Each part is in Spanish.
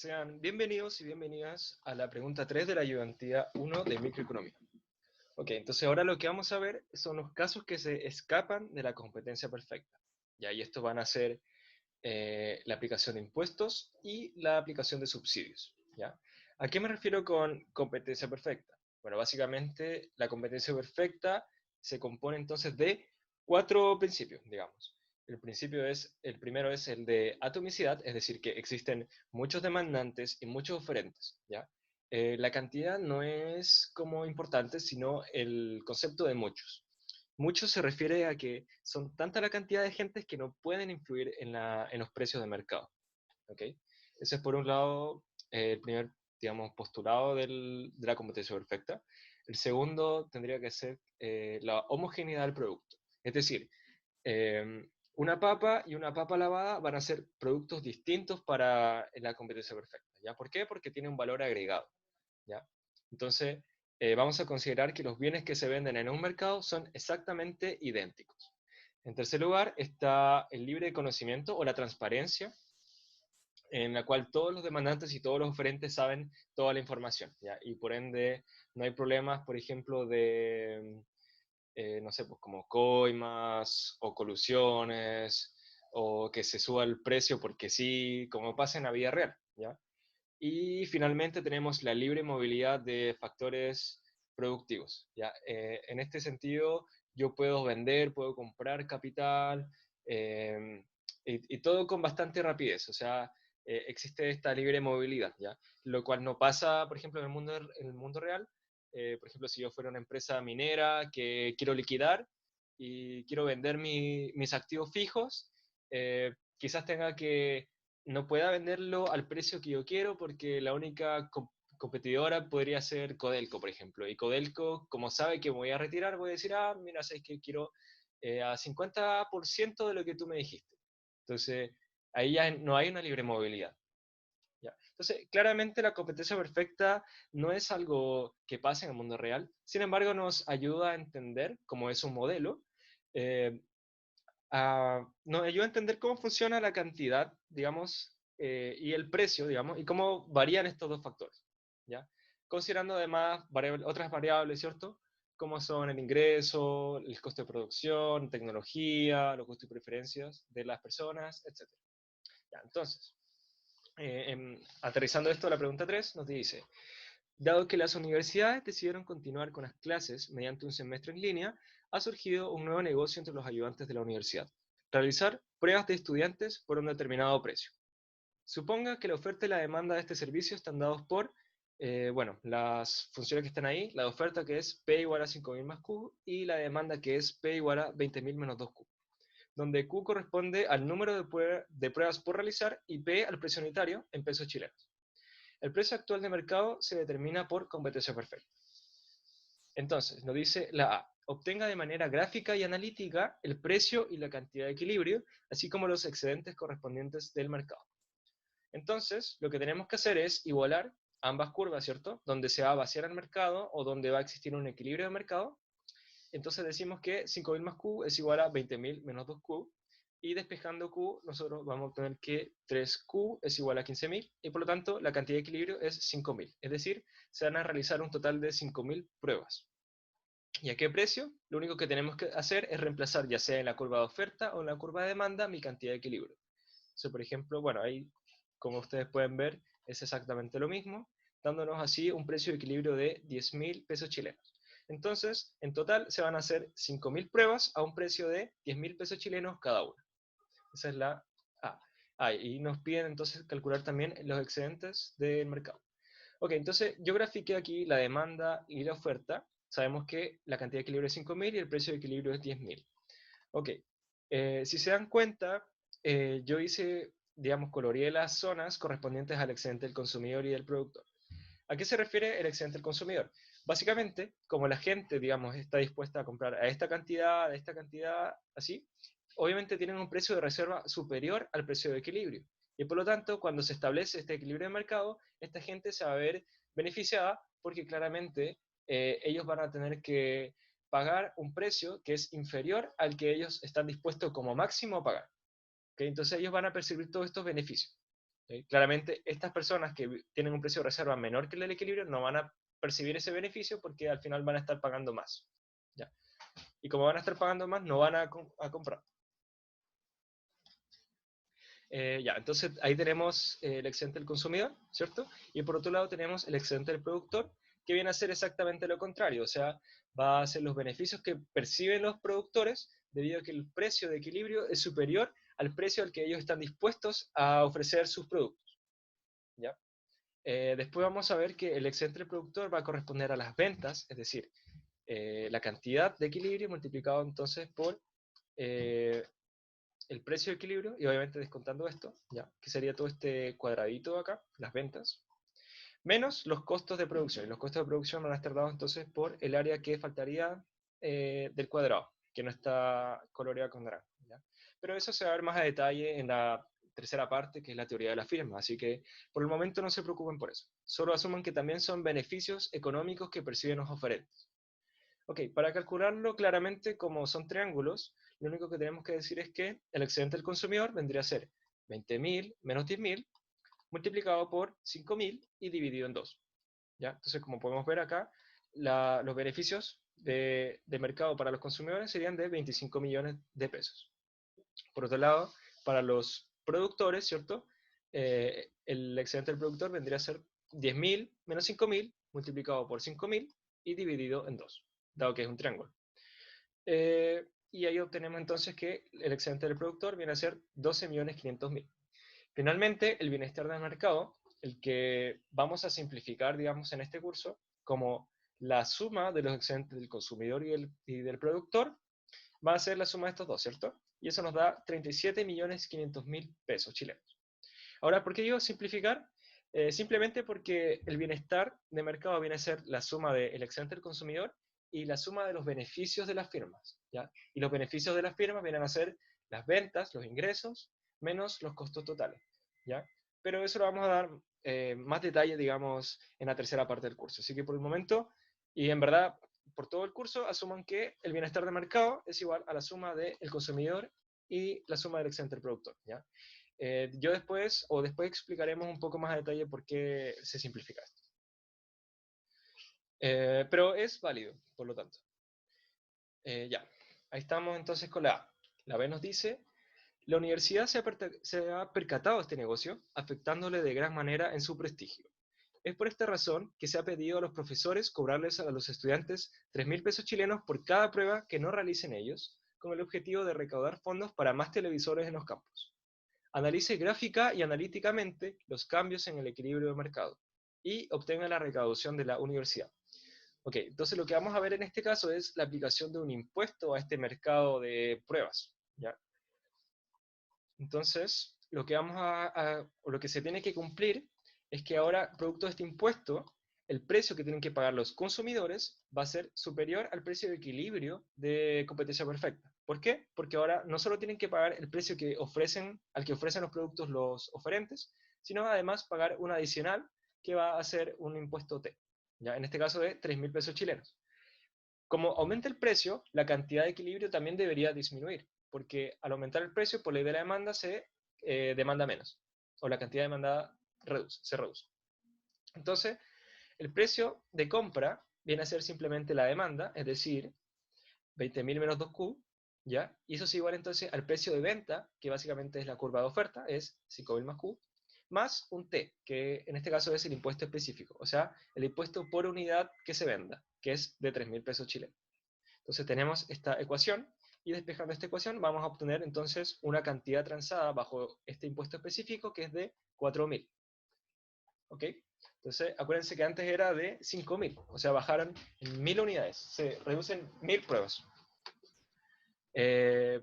Sean bienvenidos y bienvenidas a la pregunta 3 de la ayudantía 1 de microeconomía. Ok, entonces ahora lo que vamos a ver son los casos que se escapan de la competencia perfecta. Ya, y estos van a ser la aplicación de impuestos y la aplicación de subsidios. ¿Ya? ¿A qué me refiero con competencia perfecta? Bueno, básicamente la competencia perfecta se compone entonces de cuatro principios, digamos. El primero es el de atomicidad, es decir, que existen muchos demandantes y muchos oferentes, ¿ya? La cantidad no es como importante, sino el concepto de muchos. Muchos se refiere a que son tanta la cantidad de gentes que no pueden influir en los precios de mercado, ¿ok? Ese es por un lado el primer, digamos, postulado de la competencia perfecta. El segundo tendría que ser la homogeneidad del producto. Es decir, eh, una papa y una papa lavada van a ser productos distintos para la competencia perfecta. ¿Ya? ¿Por qué? Porque tiene un valor agregado. ¿Ya? Entonces, vamos a considerar que los bienes que se venden en un mercado son exactamente idénticos. En tercer lugar está el libre conocimiento o la transparencia, en la cual todos los demandantes y todos los oferentes saben toda la información, ¿ya? Y por ende no hay problemas, por ejemplo, de no sé, pues como coimas o colusiones o que se suba el precio porque sí, como pasa en la vida real, ¿ya? Y finalmente tenemos la libre movilidad de factores productivos, ¿ya? En este sentido, yo puedo vender, puedo comprar capital y todo con bastante rapidez, o sea, existe esta libre movilidad, ¿ya? Lo cual no pasa, por ejemplo, en el mundo real. Por ejemplo, si yo fuera una empresa minera que quiero liquidar y quiero vender mis activos fijos, quizás tenga que no pueda venderlo al precio que yo quiero porque la única competidora podría ser Codelco, por ejemplo. Y Codelco, como sabe que me voy a retirar, voy a decir, ah, mira, sabes que quiero a 50% de lo que tú me dijiste. Entonces, ahí ya no hay una libre movilidad. ¿Ya? Entonces, claramente la competencia perfecta no es algo que pase en el mundo real, sin embargo, nos ayuda a entender cómo es un modelo, eh, nos ayuda a entender cómo funciona la cantidad, digamos, y el precio, digamos, y cómo varían estos dos factores, ¿ya? Considerando además otras variables, ¿cierto? Como son el ingreso, el costo de producción, tecnología, los gustos y preferencias de las personas, etc. ¿Ya? Entonces, aterrizando esto a la pregunta 3 nos dice, dado que las universidades decidieron continuar con las clases mediante un semestre en línea, ha surgido un nuevo negocio entre los ayudantes de la universidad: realizar pruebas de estudiantes por un determinado precio. Suponga que la oferta y la demanda de este servicio están dados por, bueno, las funciones que están ahí, la oferta que es P igual a 5.000 más Q y la demanda que es P igual a 20.000 menos 2Q, donde Q corresponde al número de pruebas por realizar y P al precio unitario en pesos chilenos. El precio actual de mercado se determina por competencia perfecta. Entonces, nos dice la A: obtenga de manera gráfica y analítica el precio y la cantidad de equilibrio, así como los excedentes correspondientes del mercado. Entonces, lo que tenemos que hacer es igualar ambas curvas, ¿cierto? Donde se va a vaciar el mercado o donde va a existir un equilibrio de mercado. Entonces decimos que 5.000 más Q es igual a 20.000 menos 2Q. Y despejando Q, nosotros vamos a obtener que 3Q es igual a 15.000 y por lo tanto la cantidad de equilibrio es 5.000. Es decir, se van a realizar un total de 5.000 pruebas. ¿Y a qué precio? Lo único que tenemos que hacer es reemplazar, ya sea en la curva de oferta o en la curva de demanda, mi cantidad de equilibrio. Entonces, por ejemplo, bueno, ahí, como ustedes pueden ver, es exactamente lo mismo, dándonos así un precio de equilibrio de 10.000 pesos chilenos. Entonces, en total se van a hacer 5.000 pruebas a un precio de 10.000 pesos chilenos cada una. Esa es la A. Y nos piden entonces calcular también los excedentes del mercado. Ok, entonces yo grafiqué aquí la demanda y la oferta. Sabemos que la cantidad de equilibrio es 5.000 y el precio de equilibrio es 10.000. Ok, si se dan cuenta, yo hice, digamos, coloreé las zonas correspondientes al excedente del consumidor y del productor. ¿A qué se refiere el excedente del consumidor? Básicamente, como la gente, digamos, está dispuesta a comprar a esta cantidad, así, obviamente tienen un precio de reserva superior al precio de equilibrio. Y por lo tanto, cuando se establece este equilibrio de mercado, esta gente se va a ver beneficiada porque claramente ellos van a tener que pagar un precio que es inferior al que ellos están dispuestos como máximo a pagar. ¿Okay? Entonces ellos van a percibir todos estos beneficios. ¿Ok? Claramente, estas personas que tienen un precio de reserva menor que el del equilibrio no van a percibir ese beneficio porque al final van a estar pagando más. ¿Ya? Y como van a estar pagando más, no van a comprar. Ya, entonces ahí tenemos el excedente del consumidor, ¿cierto? Y por otro lado tenemos el excedente del productor, que viene a ser exactamente lo contrario, o sea, va a ser los beneficios que perciben los productores debido a que el precio de equilibrio es superior al precio al que ellos están dispuestos a ofrecer sus productos, ¿ya? Después vamos a ver que el excedente del productor va a corresponder a las ventas, es decir, la cantidad de equilibrio multiplicado entonces por eh, el precio de equilibrio, y obviamente descontando esto, ¿ya? Que sería todo este cuadradito acá, las ventas, menos los costos de producción. Y los costos de producción van a estar dados entonces por el área que faltaría del cuadrado, que no está coloreada con naranja, ¿ya? Pero eso se va a ver más a detalle en la tercera parte, que es la teoría de la firma, así que por el momento no se preocupen por eso. Solo asuman que también son beneficios económicos que perciben los oferentes. Ok, para calcularlo claramente, como son triángulos, lo único que tenemos que decir es que el excedente del consumidor vendría a ser 20.000 menos 10.000 multiplicado por 5.000 y dividido en 2. ¿Ya? Entonces, como podemos ver acá, los beneficios de mercado para los consumidores serían de 25 millones de pesos. Por otro lado, para los productores, ¿cierto? El excedente del productor vendría a ser 10.000 menos 5.000 multiplicado por 5.000 y dividido en 2, dado que es un triángulo. Y ahí obtenemos entonces que el excedente del productor viene a ser 12.500.000. Finalmente, el bienestar del mercado, el que vamos a simplificar, digamos, en este curso, como la suma de los excedentes del consumidor y del productor, va a ser la suma de estos dos, ¿cierto? Y eso nos da 37.500.000 pesos chilenos. Ahora, ¿por qué digo simplificar? Simplemente porque el bienestar de mercado viene a ser la suma del excedente del consumidor y la suma de los beneficios de las firmas, ¿ya? Y los beneficios de las firmas vienen a ser las ventas, los ingresos, menos los costos totales, ¿ya? Pero eso lo vamos a dar más detalle, digamos, en la tercera parte del curso. Así que por el momento, y en verdad, por todo el curso, asuman que el bienestar de mercado es igual a la suma del consumidor y la suma del excedente del productor, ¿ya? Yo después explicaremos un poco más a detalle por qué se simplifica esto. Pero es válido, por lo tanto. Ya, ahí estamos entonces con la A. La B nos dice, la universidad se ha percatado de este negocio, afectándole de gran manera en su prestigio. Es por esta razón que se ha pedido a los profesores cobrarles a los estudiantes 3.000 pesos chilenos por cada prueba que no realicen ellos, con el objetivo de recaudar fondos para más televisores en los campus. Analice gráfica y analíticamente los cambios en el equilibrio de mercado y obtenga la recaudación de la universidad. Ok, entonces lo que vamos a ver en este caso es la aplicación de un impuesto a este mercado de pruebas, ¿ya? Entonces, lo que se tiene que cumplir es que ahora, producto de este impuesto, el precio que tienen que pagar los consumidores va a ser superior al precio de equilibrio de competencia perfecta. ¿Por qué? Porque ahora no solo tienen que pagar el precio al que ofrecen los productos los oferentes, sino además pagar un adicional que va a ser un impuesto T, ¿ya? En este caso de 3.000 pesos chilenos. Como aumenta el precio, la cantidad de equilibrio también debería disminuir, porque al aumentar el precio, por ley de la demanda, se demanda menos, o la cantidad demandada se reduce. Entonces, el precio de compra viene a ser simplemente la demanda, es decir, 20.000 menos 2Q, ¿ya? Y eso es igual entonces al precio de venta, que básicamente es la curva de oferta, es 5.000 más Q, más un T, que en este caso es el impuesto específico, o sea, el impuesto por unidad que se venda, que es de 3.000 pesos chilenos. Entonces tenemos esta ecuación, y despejando esta ecuación vamos a obtener entonces una cantidad transada bajo este impuesto específico que es de 4.000. ¿Ok? Entonces acuérdense que antes era de 5.000, o sea, bajaron en 1.000 unidades, se reducen 1.000 pruebas.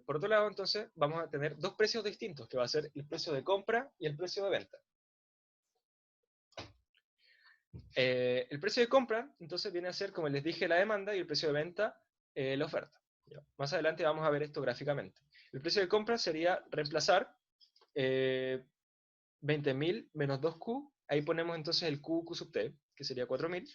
Por otro lado, entonces, vamos a tener dos precios distintos, que va a ser el precio de compra y el precio de venta. El precio de compra, entonces, viene a ser, como les dije, la demanda, y el precio de venta, la oferta. ¿Ya? Más adelante vamos a ver esto gráficamente. El precio de compra sería reemplazar 20.000 menos 2Q, ahí ponemos entonces el Q sub T, que sería 4.000,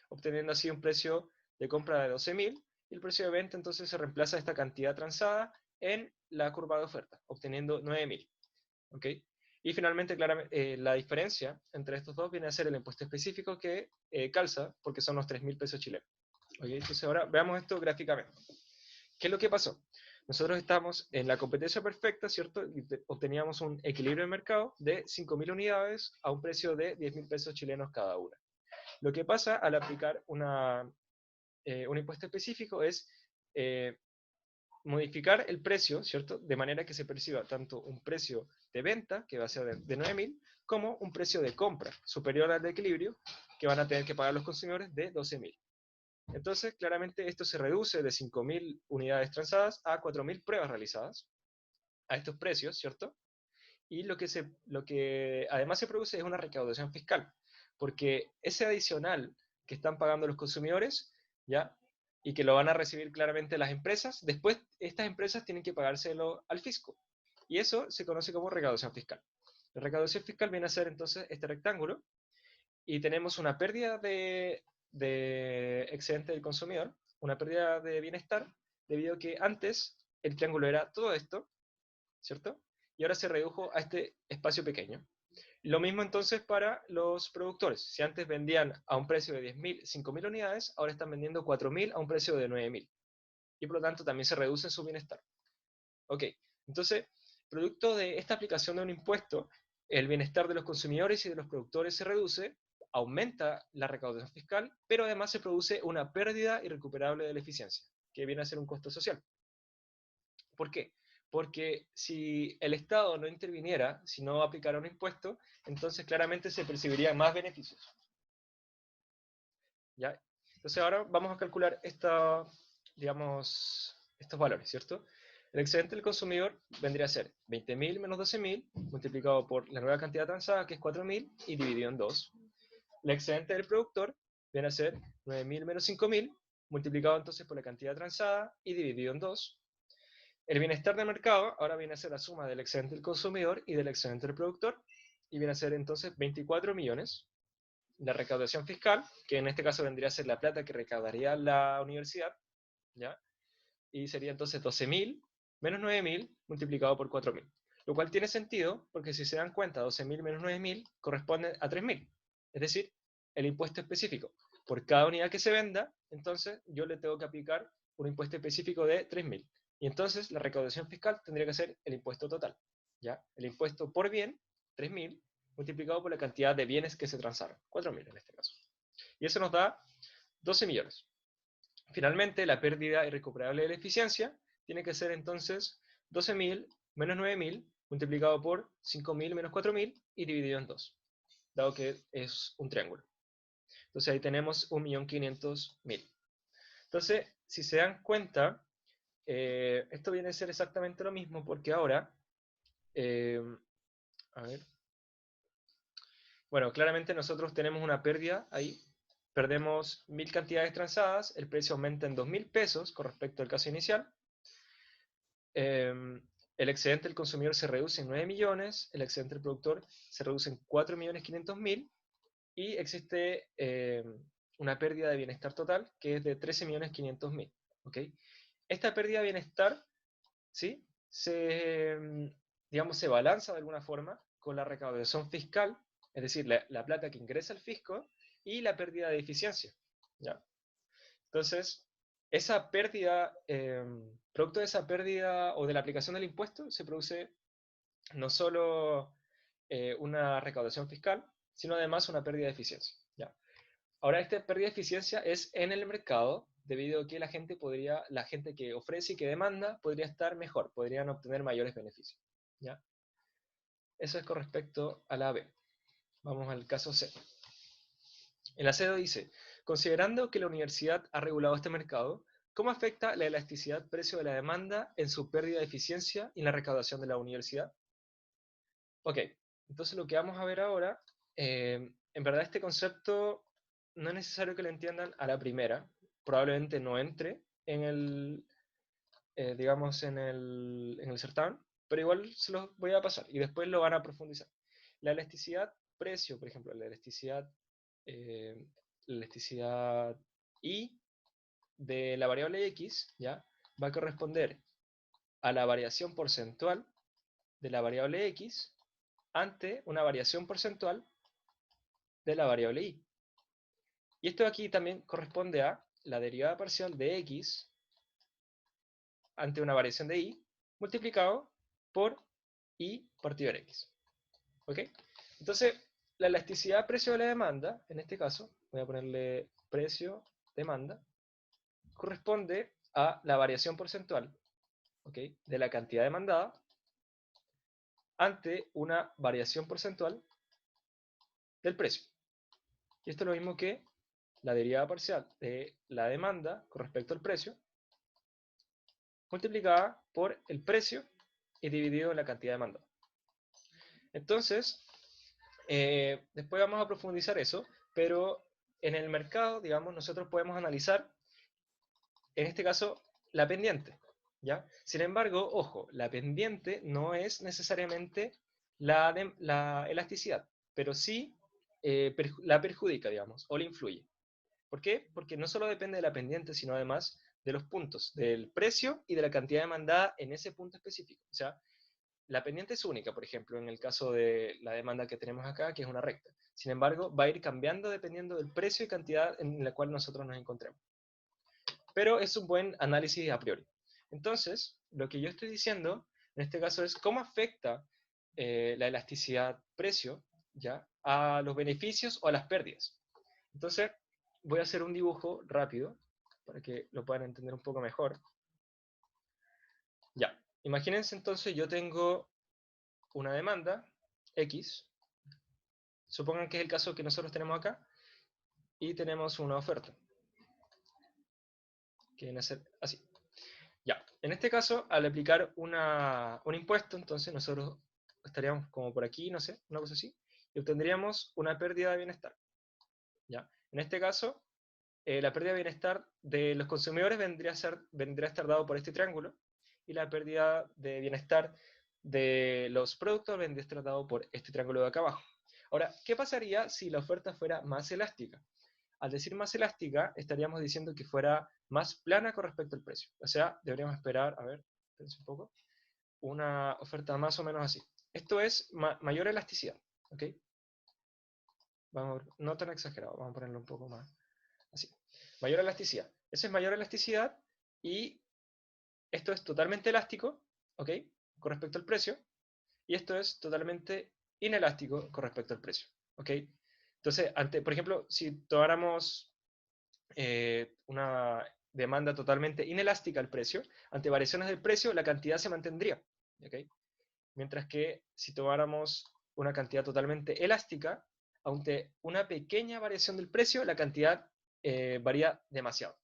obteniendo así un precio de compra de 12.000, y el precio de venta entonces se reemplaza esta cantidad transada en la curva de oferta, obteniendo 9.000. ¿Ok? Y finalmente, claramente, la diferencia entre estos dos viene a ser el impuesto específico que calza, porque son los 3.000 pesos chilenos. ¿Okay? Entonces ahora veamos esto gráficamente. ¿Qué es lo que pasó? Nosotros estamos en la competencia perfecta, ¿cierto? Y obteníamos un equilibrio de mercado de 5.000 unidades a un precio de 10.000 pesos chilenos cada una. Lo que pasa al aplicar un impuesto específico es eh, modificar el precio, ¿cierto? De manera que se perciba tanto un precio de venta, que va a ser de 9.000, como un precio de compra superior al de equilibrio, que van a tener que pagar los consumidores de 12.000. Entonces, claramente esto se reduce de 5.000 unidades transadas a 4.000 pruebas realizadas a estos precios, ¿cierto? Y lo que además se produce es una recaudación fiscal, porque ese adicional que están pagando los consumidores, ¿ya? Y que lo van a recibir claramente las empresas, después estas empresas tienen que pagárselo al fisco. Y eso se conoce como recaudación fiscal. La recaudación fiscal viene a ser entonces este rectángulo y tenemos una pérdida de excedente del consumidor, una pérdida de bienestar, debido a que antes el triángulo era todo esto, ¿cierto? Y ahora se redujo a este espacio pequeño. Lo mismo entonces para los productores. Si antes vendían a un precio de 10.000, 5.000 unidades, ahora están vendiendo 4.000 a un precio de 9.000. Y por lo tanto también se reduce su bienestar. Ok, entonces, producto de esta aplicación de un impuesto, el bienestar de los consumidores y de los productores se reduce, aumenta la recaudación fiscal, pero además se produce una pérdida irrecuperable de la eficiencia, que viene a ser un costo social. ¿Por qué? Porque si el Estado no interviniera, si no aplicara un impuesto, entonces claramente se percibirían más beneficios. ¿Ya? Entonces ahora vamos a calcular digamos, estos valores, ¿cierto? El excedente del consumidor vendría a ser 20.000 menos 12.000 multiplicado por la nueva cantidad transada, que es 4.000, y dividido en 2. El excedente del productor viene a ser 9.000 menos 5.000 multiplicado entonces por la cantidad transada y dividido en 2. El bienestar de mercado ahora viene a ser la suma del excedente del consumidor y del excedente del productor, y viene a ser entonces 24 millones. La recaudación fiscal, que en este caso vendría a ser la plata que recaudaría la universidad, ¿ya? Y sería entonces 12.000 menos 9.000 multiplicado por 4.000. Lo cual tiene sentido porque si se dan cuenta, 12.000 menos 9.000 corresponde a 3.000. Es decir, el impuesto específico. Por cada unidad que se venda, entonces yo le tengo que aplicar un impuesto específico de 3.000. Y entonces la recaudación fiscal tendría que ser el impuesto total. ¿Ya? El impuesto por bien, 3.000, multiplicado por la cantidad de bienes que se transaron, 4.000 en este caso. Y eso nos da 12 millones. Finalmente, la pérdida irrecuperable de la eficiencia tiene que ser entonces 12.000 menos 9.000 multiplicado por 5.000 menos 4.000 y dividido en 2, dado que es un triángulo. Entonces ahí tenemos 1.500.000. Entonces, si se dan cuenta, esto viene a ser exactamente lo mismo porque ahora, eh, a ver, bueno, claramente nosotros tenemos una pérdida ahí, perdemos 1.000 cantidades transadas, el precio aumenta en 2.000 pesos con respecto al caso inicial. El excedente del consumidor se reduce en 9 millones, el excedente del productor se reduce en 4.500.000 y existe una pérdida de bienestar total que es de 13.500.000. ¿Okay? Esta pérdida de bienestar, ¿sí? Digamos, se balanza de alguna forma con la recaudación fiscal, es decir, la plata que ingresa al fisco y la pérdida de eficiencia. ¿Ya? Entonces, esa pérdida, producto de esa pérdida o de la aplicación del impuesto, se produce no solo una recaudación fiscal, sino además una pérdida de eficiencia. ¿Ya? Ahora, esta pérdida de eficiencia es en el mercado, debido a que la gente que ofrece y que demanda, podría estar mejor, podrían obtener mayores beneficios. ¿Ya? Eso es con respecto a la B. Vamos al caso C. El ACEDO dice, considerando que la universidad ha regulado este mercado, ¿cómo afecta la elasticidad precio de la demanda en su pérdida de eficiencia y en la recaudación de la universidad? Ok, entonces lo que vamos a ver ahora, en verdad este concepto no es necesario que lo entiendan a la primera, probablemente no entre en el, digamos, en el certamen, pero igual se los voy a pasar y después lo van a profundizar. La elasticidad precio, por ejemplo, eh, la elasticidad I de la variable X, ¿ya? Va a corresponder a la variación porcentual de la variable X ante una variación porcentual de la variable y. Y esto aquí también corresponde a la derivada parcial de x ante una variación de y multiplicado por y partido de x. ¿Ok? Entonces, la elasticidad precio de la demanda, en este caso, voy a ponerle precio demanda, corresponde a la variación porcentual, ¿ok?, de la cantidad demandada ante una variación porcentual del precio. Y esto es lo mismo que la derivada parcial de la demanda con respecto al precio multiplicada por el precio y dividido en la cantidad demandada. Entonces, después vamos a profundizar eso, pero en el mercado, digamos, nosotros podemos analizar, en este caso, la pendiente, ¿ya? Sin embargo, ojo, la pendiente no es necesariamente la elasticidad, pero sí la perjudica, digamos, o la influye. ¿Por qué? Porque no solo depende de la pendiente, sino además de los puntos, del precio y de la cantidad demandada en ese punto específico. O sea, la pendiente es única, por ejemplo, en el caso de la demanda que tenemos acá, que es una recta. Sin embargo, va a ir cambiando dependiendo del precio y cantidad en la cual nosotros nos encontremos. Pero es un buen análisis a priori. Entonces, lo que yo estoy diciendo en este caso es cómo afecta la elasticidad precio, ¿ya?, a los beneficios o a las pérdidas. Entonces, voy a hacer un dibujo rápido para que lo puedan entender un poco mejor. Ya, imagínense entonces yo tengo una demanda X, supongan que es el caso que nosotros tenemos acá, y tenemos una oferta, que viene a ser así. Ya, en este caso, al aplicar un impuesto, entonces nosotros estaríamos como por aquí, no sé, una cosa así, y obtendríamos una pérdida de bienestar. ¿Ya? En este caso, la pérdida de bienestar de los consumidores vendría a estar dado por este triángulo, y la pérdida de bienestar de los productos vendría a estar dado por este triángulo de acá abajo. Ahora, ¿qué pasaría si la oferta fuera más elástica? Al decir más elástica, estaríamos diciendo que fuera más plana con respecto al precio. O sea, deberíamos esperar, a ver, espérense un poco, una oferta más o menos así. Esto es mayor elasticidad, ¿ok? Vamos, no tan exagerado, vamos a ponerlo un poco más así. Mayor elasticidad. Eso es mayor elasticidad y esto es totalmente elástico, ¿ok?, con respecto al precio, y esto es totalmente inelástico con respecto al precio, ¿ok? Entonces, por ejemplo, si tomáramos una demanda totalmente inelástica al precio, ante variaciones del precio, la cantidad se mantendría, ¿ok? Mientras que si tomáramos una cantidad totalmente elástica, aunque una pequeña variación del precio, la cantidad varía demasiado.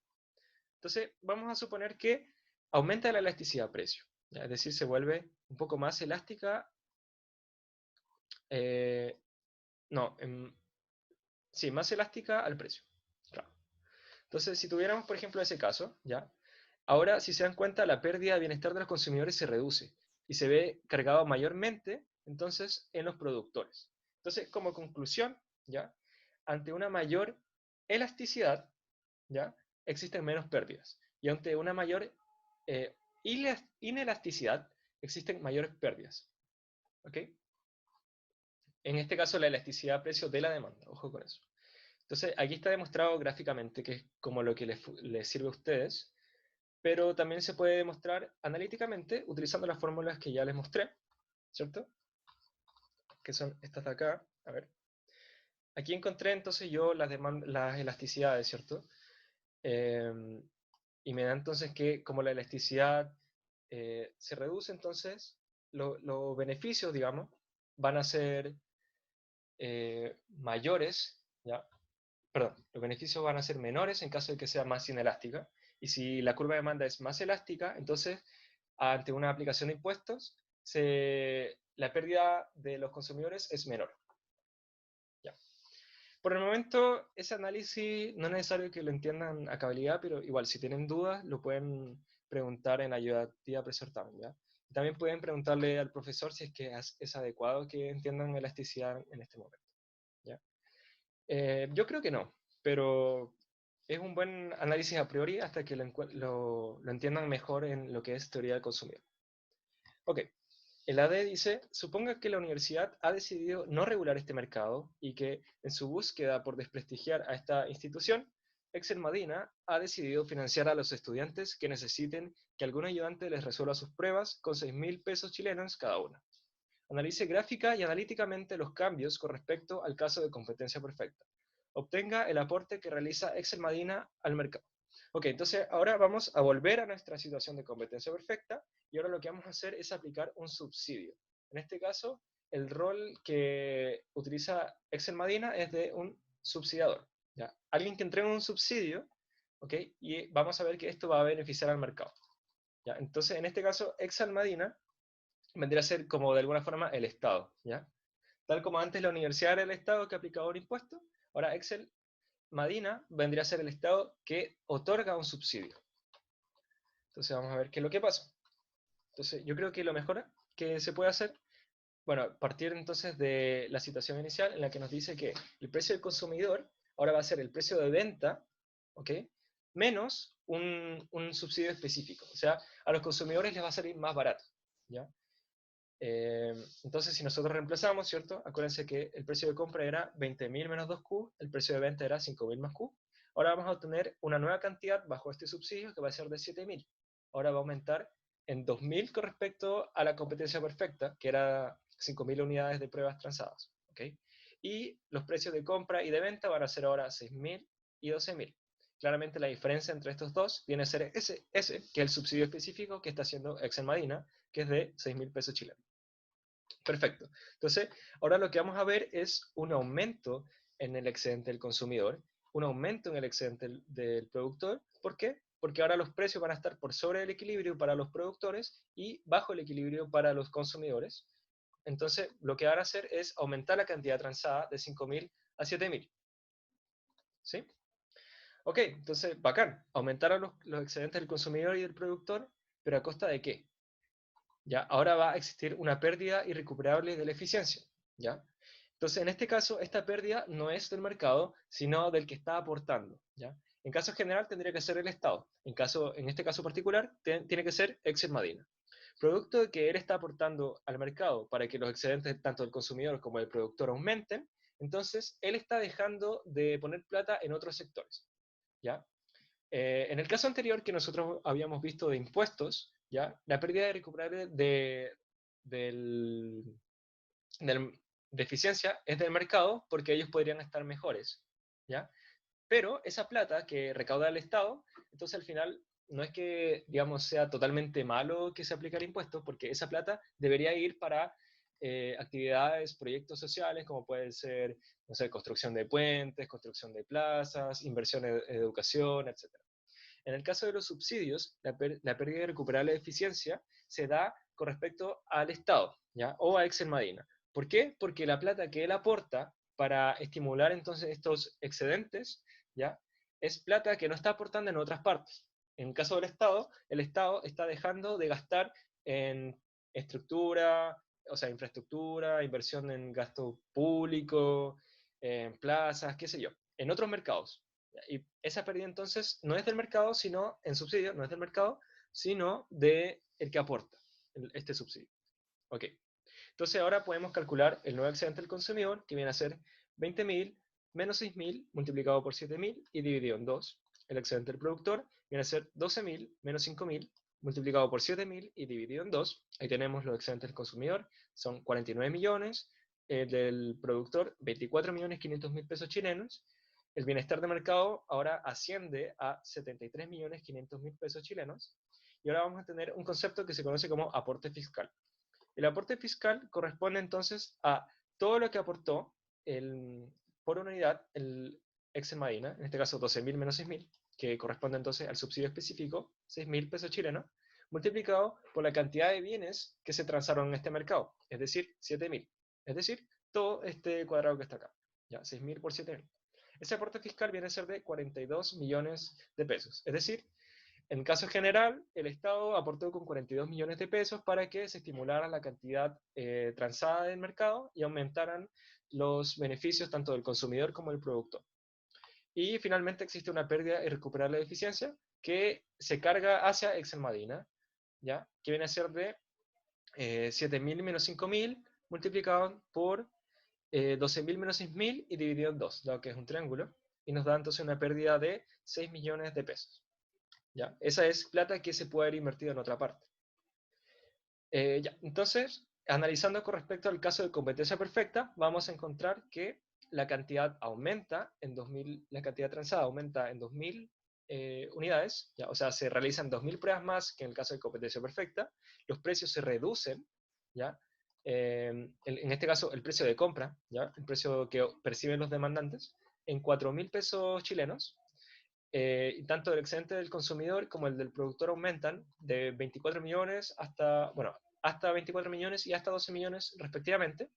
Entonces, vamos a suponer que aumenta la elasticidad a precio, ¿ya? Es decir, se vuelve un poco más elástica, eh, no, sí, más elástica al precio. Claro. Entonces, si tuviéramos, por ejemplo, ese caso, ¿ya? Ahora, si se dan cuenta, la pérdida de bienestar de los consumidores se reduce y se ve cargado mayormente, entonces, en los productores. Entonces, como conclusión, ¿ya?, ante una mayor elasticidad, ¿ya?, existen menos pérdidas. Y ante una mayor eh, inelasticidad, existen mayores pérdidas. ¿Ok? En este caso, la elasticidad a precio de la demanda. Ojo con eso. Entonces, aquí está demostrado gráficamente, que es como lo que les sirve a ustedes, pero también se puede demostrar analíticamente utilizando las fórmulas que ya les mostré, ¿cierto? Que son estas de acá. A ver. Aquí encontré entonces yo las elasticidades, ¿cierto? Eh, y me da entonces que como la elasticidad se reduce, entonces los beneficios, digamos, van a ser mayores, ¿ya? Perdón, los beneficios van a ser menores en caso de que sea más inelástica. Y si la curva de demanda es más elástica, entonces, ante una aplicación de impuestos, la pérdida de los consumidores es menor. ¿Ya? Por el momento, ese análisis no es necesario que lo entiendan a cabalidad, pero igual, si tienen dudas, lo pueden preguntar en ayudativa presortamen, ¿ya? Y también pueden preguntarle al profesor si es que es adecuado que entiendan elasticidad en este momento, ¿ya? Yo creo que no, pero es un buen análisis a priori hasta que lo entiendan mejor en lo que es teoría del consumidor. Ok, el AD dice, suponga que la universidad ha decidido no regular este mercado y que en su búsqueda por desprestigiar a esta institución, Excel Madina ha decidido financiar a los estudiantes que necesiten que algún ayudante les resuelva sus pruebas con 6.000 pesos chilenos cada una. Analice gráfica y analíticamente los cambios con respecto al caso de competencia perfecta. Obtenga el aporte que realiza Excel Madina al mercado. Ok, entonces ahora vamos a volver a nuestra situación de competencia perfecta y ahora lo que vamos a hacer es aplicar un subsidio. En este caso, el rol que utiliza Excel Madina es de un subsidiador. ¿Ya? Alguien que entrega un subsidio, ¿ok? Y vamos a ver que esto va a beneficiar al mercado. ¿Ya? Entonces, en este caso, Excel Madina vendría a ser como de alguna forma el Estado, ¿ya? Tal como antes la universidad era el Estado que aplicaba un impuesto, ahora Excel Madina vendría a ser el Estado que otorga un subsidio. Entonces vamos a ver qué es lo que pasa. Entonces yo creo que lo mejor que se puede hacer, bueno, partir entonces de la situación inicial en la que nos dice que el precio del consumidor ahora va a ser el precio de venta, ¿ok? Menos un subsidio específico. O sea, a los consumidores les va a salir más barato, ¿ya? Entonces, si nosotros reemplazamos, ¿cierto? Acuérdense que el precio de compra era 20.000 menos 2Q, el precio de venta era 5.000 más Q. Ahora vamos a obtener una nueva cantidad bajo este subsidio que va a ser de 7.000. Ahora va a aumentar en 2.000 con respecto a la competencia perfecta, que era 5.000 unidades de pruebas transadas. ¿Ok? Y los precios de compra y de venta van a ser ahora 6.000 y 12.000. Claramente la diferencia entre estos dos viene a ser ese, que es el subsidio específico que está haciendo Excel Madina, que es de 6.000 pesos chilenos. Perfecto. Entonces, ahora lo que vamos a ver es un aumento en el excedente del consumidor, un aumento en el excedente del productor. ¿Por qué? Porque ahora los precios van a estar por sobre el equilibrio para los productores y bajo el equilibrio para los consumidores. Entonces, lo que van a hacer es aumentar la cantidad transada de 5.000 a 7.000. ¿Sí? Ok, entonces, bacán. Aumentaron los excedentes del consumidor y del productor, pero ¿a costa de qué? ¿Ya? Ahora va a existir una pérdida irrecuperable de la eficiencia, ¿ya? Entonces, en este caso, esta pérdida no es del mercado, sino del que está aportando, ¿ya? En caso general tendría que ser el Estado. En este caso particular, tiene que ser Excel Madina. Producto de que él está aportando al mercado para que los excedentes tanto del consumidor como del productor aumenten, entonces él está dejando de poner plata en otros sectores, ¿ya? En el caso anterior que nosotros habíamos visto de impuestos, ¿ya? La pérdida irrecuperable del, de eficiencia es del mercado porque ellos podrían estar mejores, ¿ya? Pero esa plata que recauda el Estado, entonces al final no es que, digamos, sea totalmente malo que se aplique el impuesto, porque esa plata debería ir para actividades, proyectos sociales, como pueden ser, no sé, construcción de puentes, construcción de plazas, inversión en educación, etc. En el caso de los subsidios, la pérdida irrecuperable de eficiencia se da con respecto al Estado, ¿ya? O a Excel Madina. ¿Por qué? Porque la plata que él aporta para estimular entonces estos excedentes, ¿ya? Es plata que no está aportando en otras partes. En el caso del Estado, el Estado está dejando de gastar en estructura, o sea, infraestructura, inversión en gasto público, en plazas, qué sé yo, en otros mercados. Y esa pérdida entonces no es del mercado, sino en subsidio, no es del mercado, sino de el que aporta este subsidio. Ok. Entonces ahora podemos calcular el nuevo excedente del consumidor, que viene a ser 20.000 menos 6.000 multiplicado por 7.000 y dividido en 2. El excedente del productor viene a ser 12.000 menos 5.000 multiplicado por 7.000 y dividido en 2. Ahí tenemos los excedentes del consumidor, son 49 millones, el del productor 24.500.000 pesos chilenos. El bienestar de mercado ahora asciende a 73.500.000 pesos chilenos. Y ahora vamos a tener un concepto que se conoce como aporte fiscal. El aporte fiscal corresponde entonces a todo lo que aportó por unidad el Excel Madina, en este caso 12.000 menos 6.000, que corresponde entonces al subsidio específico, 6.000 pesos chilenos, multiplicado por la cantidad de bienes que se transaron en este mercado, es decir, 7.000. Es decir, todo este cuadrado que está acá. Ya, 6.000 por 7.000. Ese aporte fiscal viene a ser de 42 millones de pesos. Es decir, en caso general, el Estado aportó con 42 millones de pesos para que se estimulara la cantidad transada del mercado y aumentaran los beneficios tanto del consumidor como del productor. Y finalmente existe una pérdida irrecuperable de eficiencia que se carga hacia Excel Madina, ¿ya? Que viene a ser de 7.000 menos 5.000 multiplicado por 12.000 menos 6.000 y dividido en 2, dado que es un triángulo, y nos da entonces una pérdida de 6 millones de pesos. ¿Ya? Esa es plata que se puede haber invertido en otra parte. Ya. Entonces, analizando con respecto al caso de competencia perfecta, vamos a encontrar que la cantidad aumenta en 2.000, la cantidad transada aumenta en 2.000 unidades, ¿ya? O sea, se realizan 2.000 pruebas más que en el caso de competencia perfecta, los precios se reducen, ¿ya? En este caso, el precio de compra, ¿ya? El precio que perciben los demandantes, en 4.000 pesos chilenos, y tanto el excedente del consumidor como el del productor aumentan de 24 millones hasta, bueno, hasta 24 millones y hasta 12 millones respectivamente,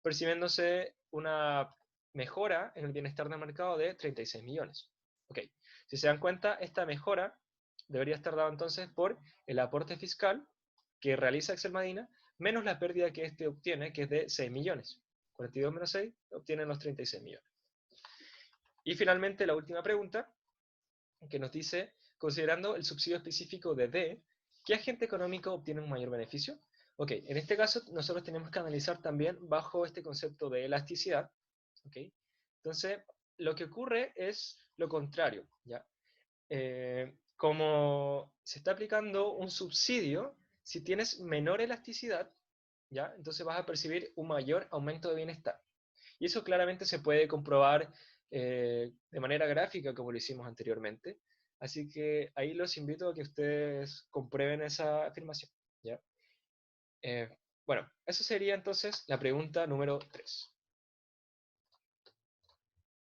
percibiéndose una mejora en el bienestar del mercado de 36 millones. Ok, si se dan cuenta, esta mejora debería estar dada entonces por el aporte fiscal que realiza Excel Madina, menos la pérdida que éste obtiene, que es de 6 millones. 42 menos 6 obtienen los 36 millones. Y finalmente, la última pregunta, que nos dice, considerando el subsidio específico de D, ¿qué agente económico obtiene un mayor beneficio? Ok, en este caso nosotros tenemos que analizar también bajo este concepto de elasticidad. Ok, entonces lo que ocurre es lo contrario, ¿ya? Como se está aplicando un subsidio, si tienes menor elasticidad, ¿ya? Entonces vas a percibir un mayor aumento de bienestar. Y eso claramente se puede comprobar de manera gráfica, como lo hicimos anteriormente. Así que ahí los invito a que ustedes comprueben esa afirmación, ¿ya? Bueno, eso sería entonces la pregunta número 3.